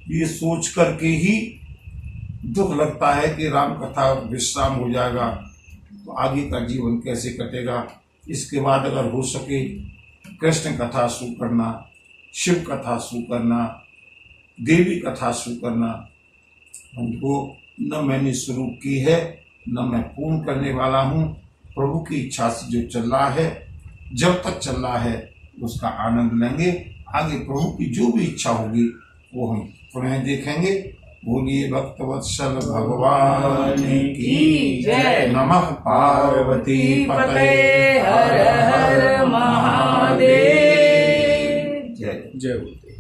ये सोच करके ही दुख लगता है कि राम कथा विश्राम हो जाएगा तो आगे का जीवन कैसे कटेगा। इसके बाद अगर हो सके कृष्ण कथा शुरू करना, शिव कथा शुरू करना, देवी कथा शुरू करना, उनको न मैंने शुरू की है न मैं पूर्ण करने वाला हूँ। प्रभु की इच्छा से जो चल रहा है, जब तक चल रहा है उसका आनंद लेंगे। आगे प्रभु की जो भी इच्छा होगी वो हम पुनः देखेंगे। बोलिए भक्तवत्सल भगवान की जय। नमः पार्वती पते हर हर महादेव। जय जय गुरुदेव।